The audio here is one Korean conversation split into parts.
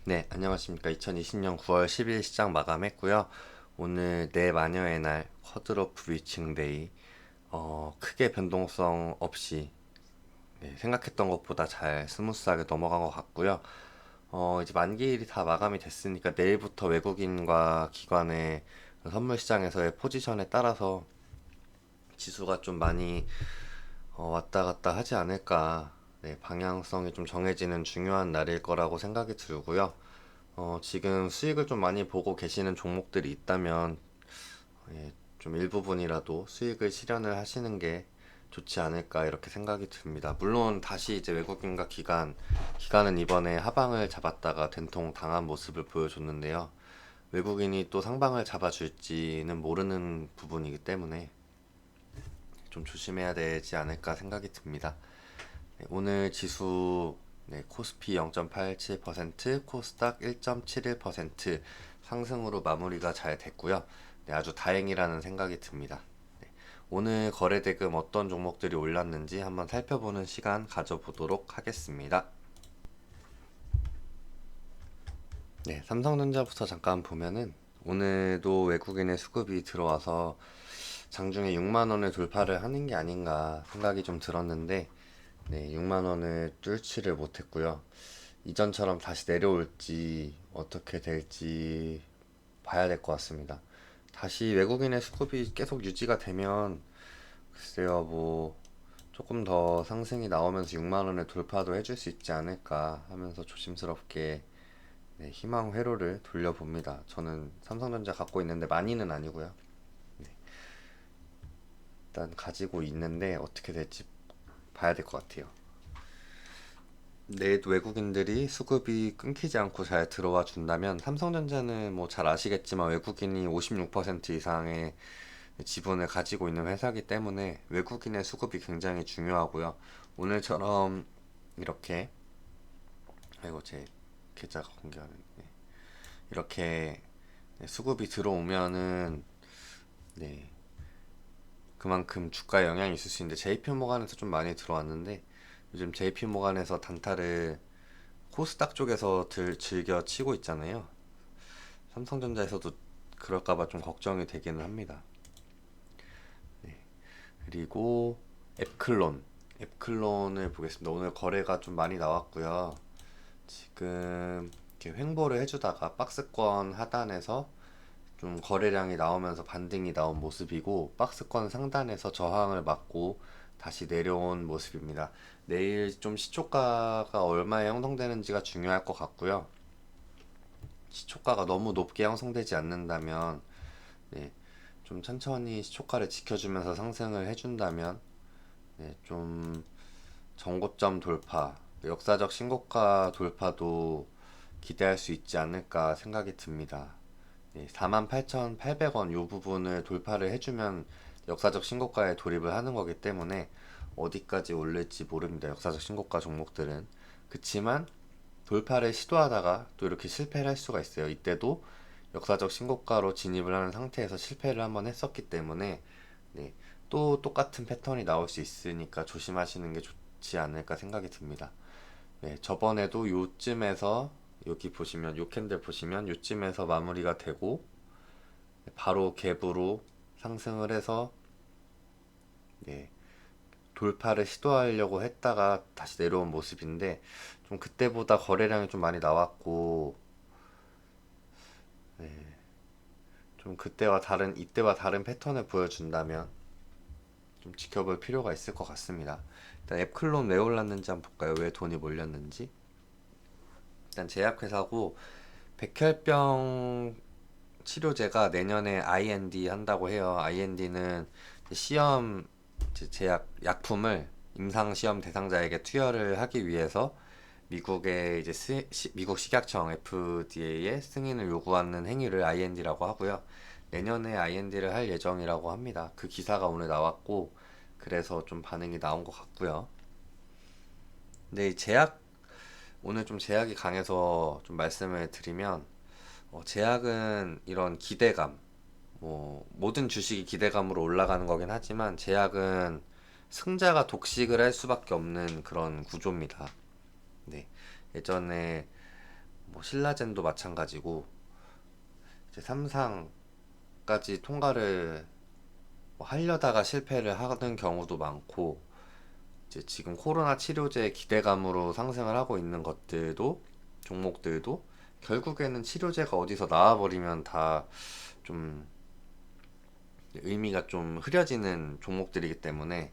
네, 안녕하십니까. 2020년 9월 10일 시장 마감했고요. 오늘 내 마녀의 날 쿼드로프 위칭 데이 크게 변동성 없이 생각했던 것보다 잘 스무스하게 넘어간 것 같고요. 이제 만기일이 다 마감이 됐으니까 내일부터 외국인과 기관의 선물 시장에서의 포지션에 따라서 지수가 좀 많이 왔다 갔다 하지 않을까. 네, 방향성이 좀 정해지는 중요한 날일 거라고 생각이 들고요. 지금 수익을 좀 많이 보고 계시는 종목들이 있다면 좀 일부분이라도 수익을 실현을 하시는 게 좋지 않을까 이렇게 생각이 듭니다. 물론 다시 이제 외국인과 기관은 이번에 하방을 잡았다가 된통 당한 모습을 보여줬는데요. 외국인이 또 상방을 잡아줄지는 모르는 부분이기 때문에 좀 조심해야 되지 않을까 생각이 듭니다. 네, 오늘 지수 코스피 0.87%, 코스닥 1.71% 상승으로 마무리가 잘 됐고요. 네, 아주 다행이라는 생각이 듭니다. 네, 오늘 거래대금 어떤 종목들이 올랐는지 한번 살펴보는 시간 가져보도록 하겠습니다. 네, 삼성전자부터 잠깐 보면은 오늘도 외국인의 수급이 들어와서 장중에 6만 원을 돌파를 하는 게 아닌가 생각이 좀 들었는데 네, 6만 원을 뚫지를 못했고요. 이전처럼 다시 내려올지 어떻게 될지 봐야 될 것 같습니다. 다시 외국인의 수급이 계속 유지가 되면 글쎄요, 뭐 조금 더 상승이 나오면서 6만 원을 돌파도 해줄 수 있지 않을까 하면서 조심스럽게 네, 희망 회로를 돌려봅니다. 저는 삼성전자 갖고 있는데 많이는 아니고요. 일단 가지고 있는데 어떻게 될지 봐야 될 것 같아요. 내일 외국인들이 수급이 끊기지 않고 잘 들어와 준다면 삼성전자는 뭐 잘 아시겠지만 외국인이 56% 이상의 지분을 가지고 있는 회사이기 때문에 외국인의 수급이 굉장히 중요하고요. 오늘처럼 이렇게 아이고 제 계좌가 공개하는 이렇게 수급이 들어오면은 네 그만큼 주가에 영향이 있을 수 있는데 JP모간에서 좀 많이 들어왔는데 요즘 JP모간에서 단타를 코스닥 쪽에서 즐겨 치고 있잖아요. 삼성전자에서도 그럴까봐 좀 걱정이 되기는 합니다. 그리고 앱클론. 앱클론을 보겠습니다. 오늘 거래가 좀 많이 나왔고요. 지금 이렇게 횡보를 해주다가 박스권 하단에서 좀 거래량이 나오면서 반등이 나온 모습이고 박스권 상단에서 저항을 맞고 다시 내려온 모습입니다. 내일 좀 시초가가 얼마에 형성되는지가 중요할 것 같고요. 시초가가 너무 높게 형성되지 않는다면 네, 좀 천천히 시초가를 지켜주면서 상승을 해준다면 좀 전고점 돌파, 역사적 신고가 돌파도 기대할 수 있지 않을까 생각이 듭니다. 48,800원 이 부분을 돌파를 해주면 역사적 신고가에 돌입을 하는 거기 때문에 어디까지 올릴지 모릅니다. 역사적 신고가 종목들은. 그치만 돌파를 시도하다가 또 이렇게 실패를 할 수가 있어요. 이때도 역사적 신고가로 진입을 하는 상태에서 실패를 한번 했었기 때문에 네, 또 똑같은 패턴이 나올 수 있으니까 조심하시는 게 좋지 않을까 생각이 듭니다. 네, 저번에도 요쯤에서 여기 보시면 요 캔들 보시면 요쯤에서 마무리가 되고 바로 갭으로 상승을 해서 네, 돌파를 시도하려고 했다가 다시 내려온 모습인데 좀 그때보다 거래량이 좀 많이 나왔고 좀 그때와 다른 이때와 다른 패턴을 보여준다면 좀 지켜볼 필요가 있을 것 같습니다. 일단 앱클론 왜 올랐는지 한번 볼까요? 왜 돈이 몰렸는지. 일단 제약회사고 백혈병 치료제가 내년에 IND 한다고 해요. IND는 시험 제약 약품을 임상 시험 대상자에게 투여를 하기 위해서 미국의 이제 미국 식약청 FDA의 승인을 요구하는 행위를 IND라고 하고요. 내년에 IND를 할 예정이라고 합니다. 그 기사가 오늘 나왔고 그래서 좀 반응이 나온 것 같고요. 근데 이 제약 오늘 좀 제약이 강해서 좀 말씀을 드리면 제약은 이런 기대감 뭐 모든 주식이 기대감으로 올라가는 거긴 하지만 제약은 승자가 독식을 할 수밖에 없는 그런 구조입니다. 네. 예전에 뭐 신라젠도 마찬가지고 이제 삼상까지 통과를 뭐 하려다가 실패를 하는 경우도 많고, 이제 지금 코로나 치료제 기대감으로 상승을 하고 있는 것들도, 종목들도 결국에는 치료제가 어디서 나와버리면 다 좀 의미가 좀 흐려지는 종목들이기 때문에,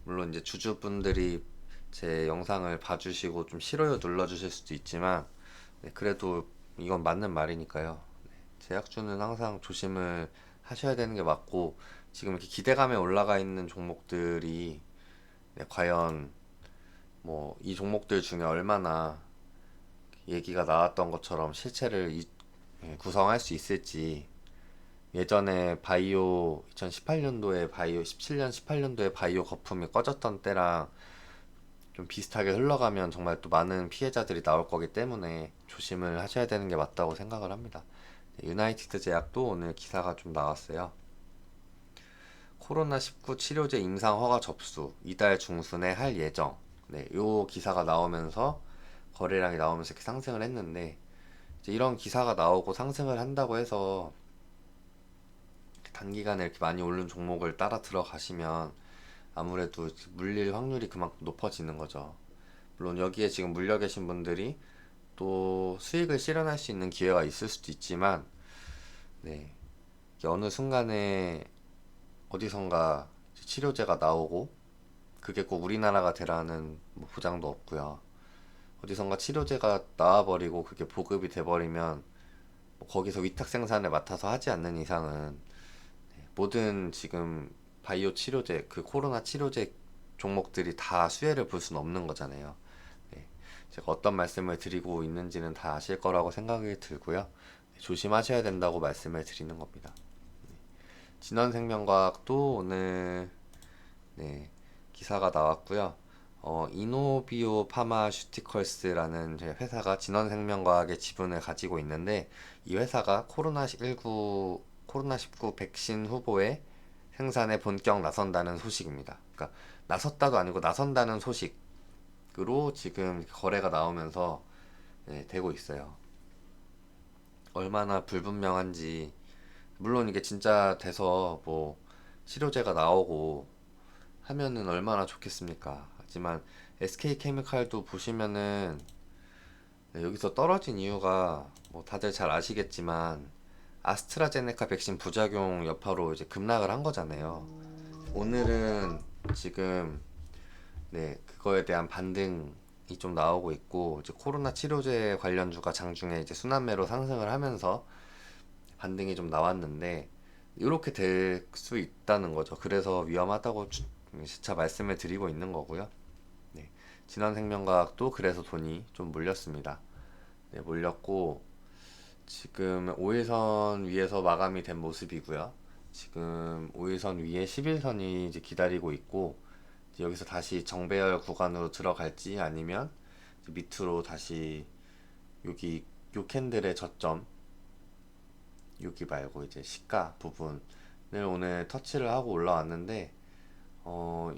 물론 이제 주주분들이 제 영상을 봐주시고 좀 싫어요 눌러주실 수도 있지만, 네, 그래도 이건 맞는 말이니까요. 네, 제약주는 항상 조심을 하셔야 되는 게 맞고, 지금 이렇게 기대감에 올라가 있는 종목들이 네, 과연 뭐 이 종목들 중에 얼마나 얘기가 나왔던 것처럼 실체를 구성할 수 있을지. 예전에 바이오 2018년도에 바이오 17년 18년도에 바이오 거품이 꺼졌던 때랑 좀 비슷하게 흘러가면 정말 또 많은 피해자들이 나올 거기 때문에 조심을 하셔야 되는 게 맞다고 생각을 합니다. 네, 유나이티드 제약도 오늘 기사가 좀 나왔어요. 코로나19 치료제 임상 허가 접수 이달 중순에 할 예정. 네, 요 기사가 나오면서 거래량이 나오면서 이렇게 상승을 했는데, 이제 이런 기사가 나오고 상승을 한다고 해서 단기간에 이렇게 많이 오른 종목을 따라 들어가시면 아무래도 물릴 확률이 그만큼 높아지는 거죠. 물론 여기에 지금 물려 계신 분들이 또 수익을 실현할 수 있는 기회가 있을 수도 있지만, 네, 어느 순간에 어디선가 치료제가 나오고 그게 꼭 우리나라가 되라는 뭐 보장도 없고요. 어디선가 치료제가 나와버리고 그게 보급이 돼버리면 뭐 거기서 위탁 생산을 맡아서 하지 않는 이상은 모든 지금 바이오 치료제, 그 코로나 치료제 종목들이 다 수혜를 볼 수는 없는 거잖아요. 네, 제가 어떤 말씀을 드리고 있는지는 다 아실 거라고 생각이 들고요. 네, 조심하셔야 된다고 말씀을 드리는 겁니다. 진원생명과학도 오늘 네, 기사가 나왔고요. 이노비오 파마슈티컬스라는 회사가 진원생명과학의 지분을 가지고 있는데, 이 회사가 코로나19 백신 후보의 생산에 본격 나선다는 소식입니다. 그러니까 나섰다도 아니고 나선다는 소식으로 지금 거래가 나오면서 네, 되고 있어요. 얼마나 불분명한지. 물론 이게 진짜 돼서 뭐 치료제가 나오고 하면은 얼마나 좋겠습니까? 하지만 SK케미칼도 보시면은 네, 여기서 떨어진 이유가 뭐 다들 잘 아시겠지만 아스트라제네카 백신 부작용 여파로 이제 급락을 한 거잖아요. 오늘은 지금 네, 그거에 대한 반등이 좀 나오고 있고, 이제 코로나 치료제 관련주가 장중에 이제 순환매로 상승을 하면서 반등이 좀 나왔는데, 이렇게 될 수 있다는 거죠. 그래서 위험하다고 재차 말씀을 드리고 있는 거고요. 네, 진원생명과학도 그래서 돈이 좀 몰렸습니다. 네, 몰렸고 지금 5일선 위에서 마감이 된 모습이고요. 지금 5일선 위에 11선이 이제 기다리고 있고, 이제 여기서 다시 정배열 구간으로 들어갈지 아니면 밑으로 다시 여기 요 캔들의 저점, 여기 말고 이제 시가 부분을 오늘 터치를 하고 올라왔는데,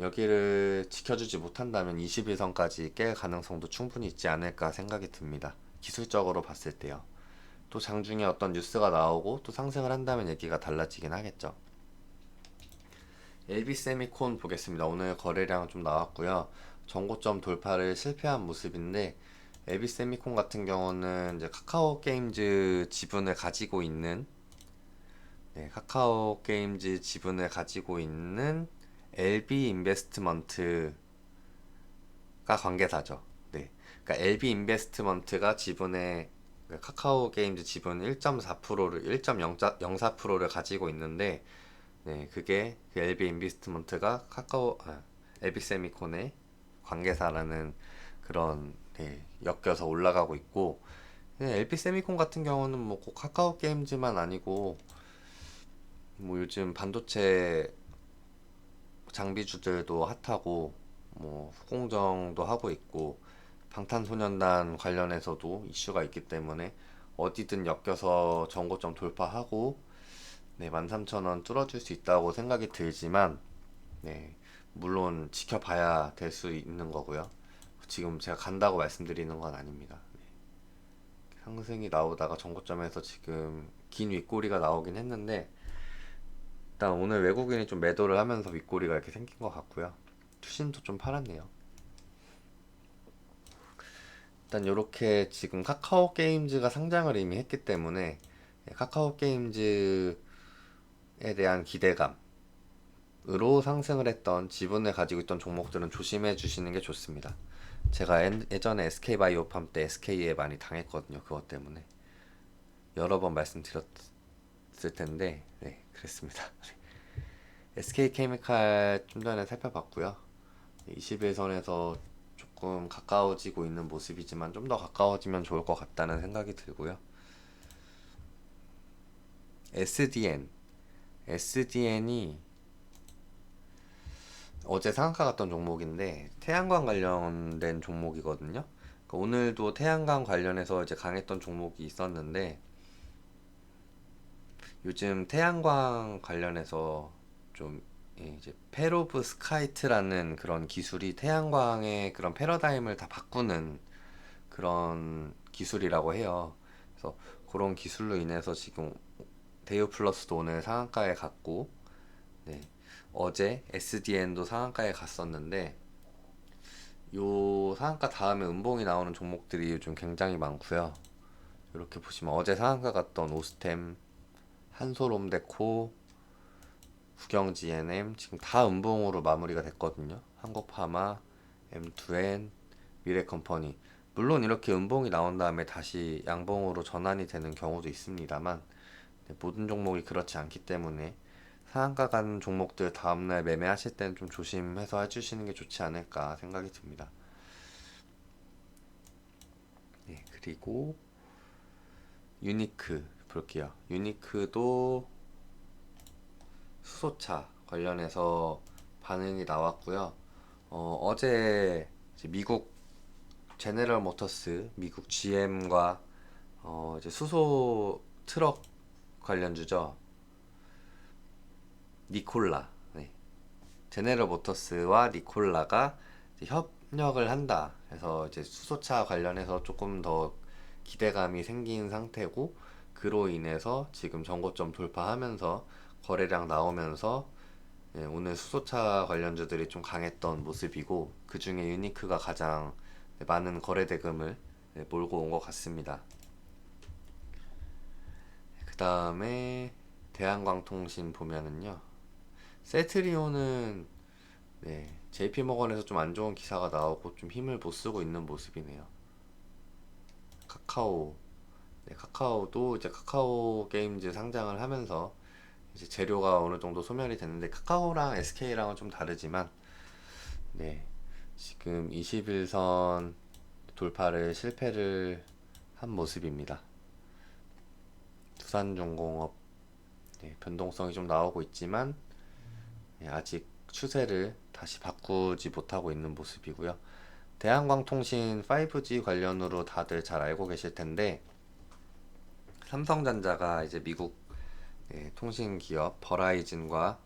여기를 지켜주지 못한다면 21선까지 깰 가능성도 충분히 있지 않을까 생각이 듭니다. 기술적으로 봤을 때요. 또 장중에 어떤 뉴스가 나오고 또 상승을 한다면 얘기가 달라지긴 하겠죠. LB세미콘 보겠습니다. 오늘 거래량 좀 나왔고요. 전고점 돌파를 실패한 모습인데, LB세미콘 같은 경우는 이제 카카오 게임즈 지분을 가지고 있는 네, 카카오 게임즈 지분을 가지고 있는 LB 인베스트먼트가 관계사죠. 네. 그러니까 LB 인베스트먼트가 지분의 카카오 게임즈 지분 1.4%를 1.04%를 가지고 있는데, 네, 그게 그 LB 인베스트먼트가 LB 세미콘의 관계사라는 그런 네, 엮여서 올라가고 있고, LB 세미콘 같은 경우는 뭐 꼭 카카오 게임즈만 아니고 뭐 요즘 반도체 장비주들도 핫하고 뭐 후공정도 하고 있고 방탄소년단 관련해서도 이슈가 있기 때문에 어디든 엮여서 전고점 돌파하고 네, 13,000원 뚫어줄 수 있다고 생각이 들지만, 네, 물론 지켜봐야 될 수 있는 거고요. 지금 제가 간다고 말씀드리는 건 아닙니다. 상승이 나오다가 전고점에서 지금 긴 윗꼬리가 나오긴 했는데, 일단 오늘 외국인이 좀 매도를 하면서 윗꼬리가 이렇게 생긴 것 같고요. 투신도 좀 팔았네요. 일단 이렇게 지금 카카오 게임즈가 상장을 이미 했기 때문에 카카오 게임즈에 대한 기대감으로 상승을 했던 지분을 가지고 있던 종목들은 조심해 주시는 게 좋습니다. 제가 예전에 SK바이오팜 때 SK에 많이 당했거든요. 그것 때문에 여러 번 말씀드렸을 텐데, 네, 그랬습니다. SK케미칼 좀 전에 살펴봤고요. 21선에서 조금 가까워지고 있는 모습이지만 좀 더 가까워지면 좋을 것 같다는 생각이 들고요. SDN이 어제 상한가 갔던 종목인데 태양광 관련된 종목이거든요. 그러니까 오늘도 태양광 관련해서 이제 강했던 종목이 있었는데 요즘 태양광 관련해서 좀 이제 페로브스카이트라는 그런 기술이 태양광의 그런 패러다임을 다 바꾸는 그런 기술이라고 해요. 그래서 그런 기술로 인해서 지금 데이오 플러스도 오늘 상한가에 갔고, 네, 어제 SDN도 상한가에 갔었는데 요 상한가 다음에 음봉이 나오는 종목들이 요즘 굉장히 많고요. 이렇게 보시면 어제 상한가 갔던 오스템, 한솔홈데코, 국영GNM 지금 다 음봉으로 마무리가 됐거든요. 한국파마, M2N, 미래컴퍼니. 물론 이렇게 음봉이 나온 다음에 다시 양봉으로 전환이 되는 경우도 있습니다만 모든 종목이 그렇지 않기 때문에 상한가 간 종목들 다음날 매매하실 때는 좀 조심해서 해주시는 게 좋지 않을까 생각이 듭니다. 네, 그리고 유니크 볼게요. 유니크도 수소차 관련해서 반응이 나왔고요. 어제 미국 제네럴 모터스, 미국 GM과 이제 수소 트럭 관련주죠. 니콜라. 네. 제네럴 모터스와 니콜라가 협력을 한다. 그래서 이제 수소차 관련해서 조금 더 기대감이 생긴 상태고, 그로 인해서 지금 전고점 돌파하면서 거래량 나오면서 오늘 수소차 관련주들이 좀 강했던 모습이고, 그 중에 유니크가 가장 많은 거래 대금을 몰고 온 것 같습니다. 그 다음에 대한광통신 보면은요, 셀트리온은 JP모건에서 좀 안 좋은 기사가 나오고 좀 힘을 못 쓰고 있는 모습이네요. 카카오도 이제 카카오 게임즈 상장을 하면서 이제 재료가 어느 정도 소멸이 됐는데, 카카오랑 SK랑은 좀 다르지만 네, 지금 21선 돌파를 실패를 한 모습입니다. 두산중공업 변동성이 좀 나오고 있지만 아직 추세를 다시 바꾸지 못하고 있는 모습이고요. 대한광통신 5G 관련으로 다들 잘 알고 계실 텐데, 삼성전자가 이제 미국 통신 기업 버라이즌과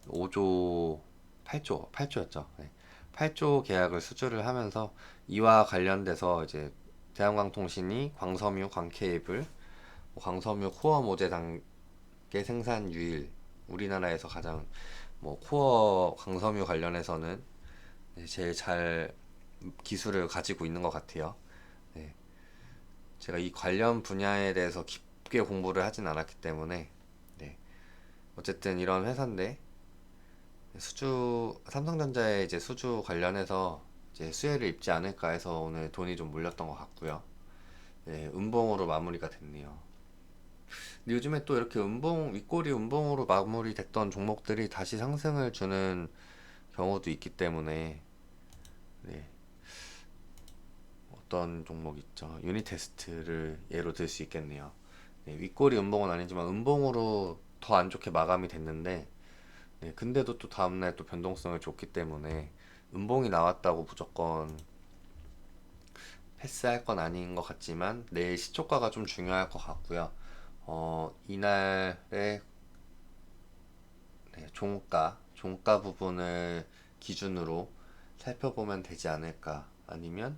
5조 8조였죠. 8조 계약을 수주를 하면서 이와 관련돼서 이제 대한광통신이 광섬유, 광케이블, 광섬유 코어 모재 단계 생산유일, 우리나라에서 가장 코어 광섬유 관련해서는 제일 잘 기술을 가지고 있는 것 같아요. 네. 제가 이 관련 분야에 대해서 깊게 공부를 하진 않았기 때문에 어쨌든 이런 회사인데 삼성전자의 이제 수주 관련해서 이제 수혜를 입지 않을까 해서 오늘 돈이 좀 몰렸던 것 같고요. 음봉으로 마무리가 됐네요. 근데 요즘에 또 이렇게 윗꼬리 음봉으로 마무리됐던 종목들이 다시 상승을 주는 경우도 있기 때문에 네, 어떤 종목 있죠? 유니테스트를 예로 들 수 있겠네요. 윗꼬리 음봉은 아니지만 음봉으로 더 안 좋게 마감이 됐는데, 근데도 또 다음날 또 변동성을 줬기 때문에 음봉이 나왔다고 무조건 패스할 건 아닌 것 같지만 내일 시초가가 좀 중요할 것 같고요. 이날의 종가 부분을 기준으로 살펴보면 되지 않을까. 아니면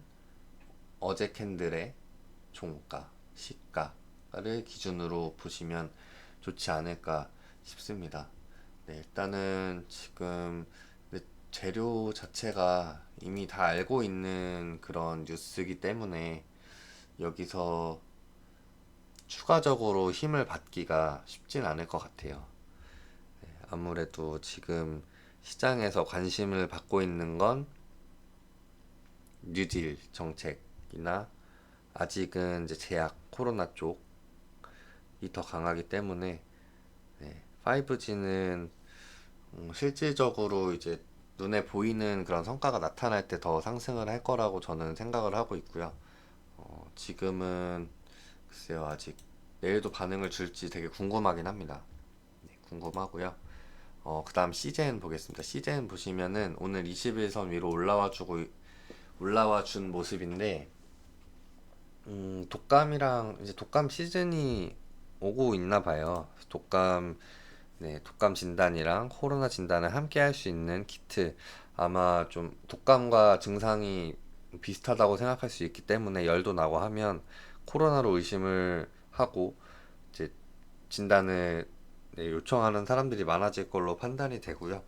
어제 캔들의 종가, 시가를 기준으로 보시면 좋지 않을까 싶습니다. 네, 일단은 지금 재료 자체가 이미 다 알고 있는 그런 뉴스이기 때문에 여기서 추가적으로 힘을 받기가 쉽진 않을 것 같아요. 아무래도 지금 시장에서 관심을 받고 있는 건 뉴딜 정책이나 아직은 이제 제약 코로나 쪽이 더 강하기 때문에 5G는 실질적으로 이제 눈에 보이는 그런 성과가 나타날 때 더 상승을 할 거라고 저는 생각을 하고 있고요. 지금은 글쎄요, 아직 내일도 반응을 줄지 되게 궁금하긴 합니다. 네, 궁금하고요. 그 다음 CJN 보겠습니다. CJN 보시면은 오늘 21선 위로 올라와 준 모습인데, 독감이랑 이제 독감 시즌이 오고 있나 봐요. 독감 진단이랑 코로나 진단을 함께 할 수 있는 키트. 아마 좀 독감과 증상이 비슷하다고 생각할 수 있기 때문에 열도 나고 하면 코로나로 의심을 하고 이제 진단을 요청하는 사람들이 많아질 걸로 판단이 되고요.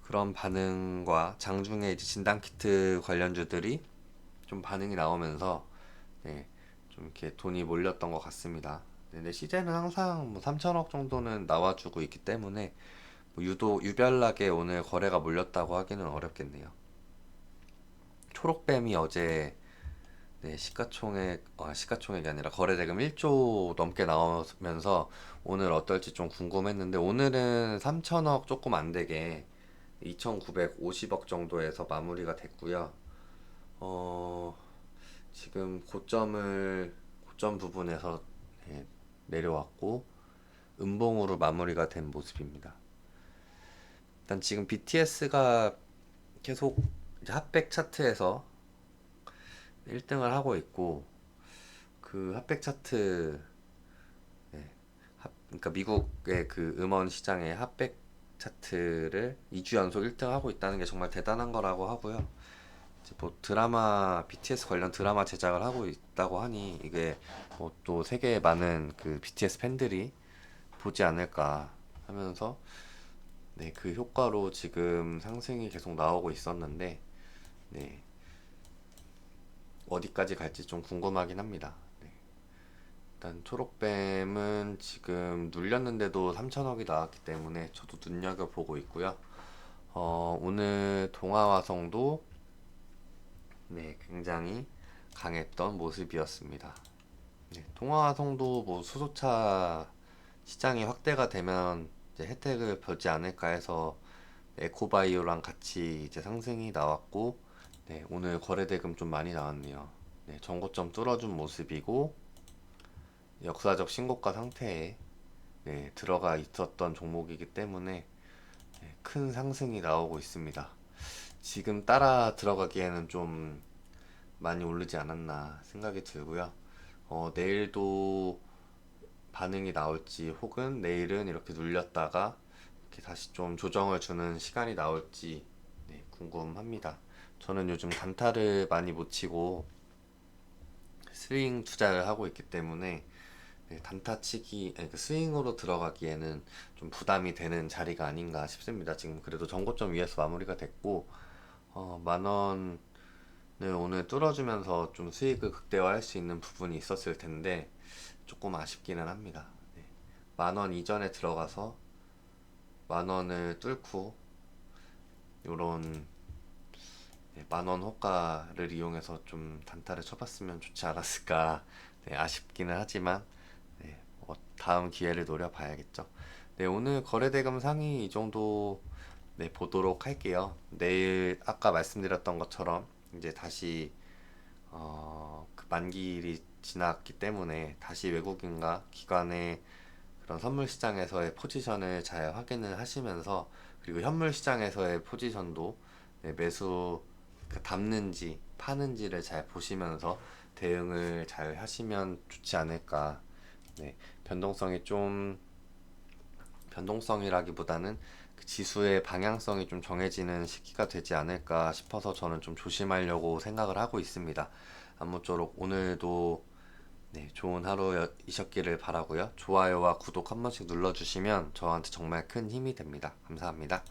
그런 반응과 장중에 이제 진단 키트 관련주들이 좀 반응이 나오면서 네, 좀 이렇게 돈이 몰렸던 것 같습니다. 네, 근데 시제는 항상 뭐 3천억 정도는 나와주고 있기 때문에 뭐 유독 유별나게 오늘 거래가 몰렸다고 하기는 어렵겠네요. 초록뱀이 어제 시가총액이 아니라 거래대금 1조 넘게 나오면서 오늘 어떨지 좀 궁금했는데 오늘은 3천억 조금 안 되게 2,950억 정도에서 마무리가 됐고요. 어, 지금 고점 부분에서 네, 내려왔고 음봉으로 마무리가 된 모습입니다. 일단 지금 BTS가 계속 이제 핫백 차트에서 1등을 하고 있고 그 핫백 차트 그러니까 미국의 그 음원 시장의 핫백 차트를 2주 연속 1등 하고 있다는 게 정말 대단한 거라고 하고요. 이제 뭐 드라마 BTS 관련 드라마 제작을 하고 있다고 하니 이게 뭐 또 세계에 많은 그 BTS 팬들이 보지 않을까 하면서 그 효과로 지금 상승이 계속 나오고 있었는데 네, 어디까지 갈지 좀 궁금하긴 합니다. 네. 일단 초록뱀은 지금 눌렸는데도 3천억이 나왔기 때문에 저도 눈여겨보고 있고요. 오늘 동아화성도 굉장히 강했던 모습이었습니다. 동아화성도 뭐 수소차 시장이 확대가 되면 이제 혜택을 보지 않을까 해서 에코바이오랑 같이 이제 상승이 나왔고 오늘 거래대금 좀 많이 나왔네요. 전고점 뚫어준 모습이고 역사적 신고가 상태에 들어가 있었던 종목이기 때문에 큰 상승이 나오고 있습니다. 지금 따라 들어가기에는 좀 많이 오르지 않았나 생각이 들고요. 내일도 반응이 나올지 혹은 내일은 이렇게 눌렸다가 이렇게 다시 좀 조정을 주는 시간이 나올지 궁금합니다. 저는 요즘 단타를 많이 못 치고 스윙 투자를 하고 있기 때문에 단타 치기, 아니, 그 스윙으로 들어가기에는 좀 부담이 되는 자리가 아닌가 싶습니다. 지금 그래도 전고점 위에서 마무리가 됐고, 만 원을 오늘 뚫어주면서 좀 수익을 극대화할 수 있는 부분이 있었을 텐데, 조금 아쉽기는 합니다. 만 원 이전에 들어가서 만 원을 뚫고, 요런 만원 호가를 이용해서 좀 단타를 쳐봤으면 좋지 않았을까 아쉽기는 하지만 다음 기회를 노려봐야겠죠. 오늘 거래대금 상위 이 정도 보도록 할게요. 내일 아까 말씀드렸던 것처럼 이제 다시 그 만기일이 지났기 때문에 다시 외국인과 기관의 그런 선물 시장에서의 포지션을 잘 확인을 하시면서 그리고 현물 시장에서의 포지션도 매수 담는지 파는지를 잘 보시면서 대응을 잘 하시면 좋지 않을까. 변동성이 좀 변동성이라기보다는 그 지수의 방향성이 좀 정해지는 시기가 되지 않을까 싶어서 저는 좀 조심하려고 생각을 하고 있습니다. 아무쪼록 오늘도 네, 좋은 하루이셨기를 바라고요. 좋아요와 구독 한 번씩 눌러주시면 저한테 정말 큰 힘이 됩니다. 감사합니다.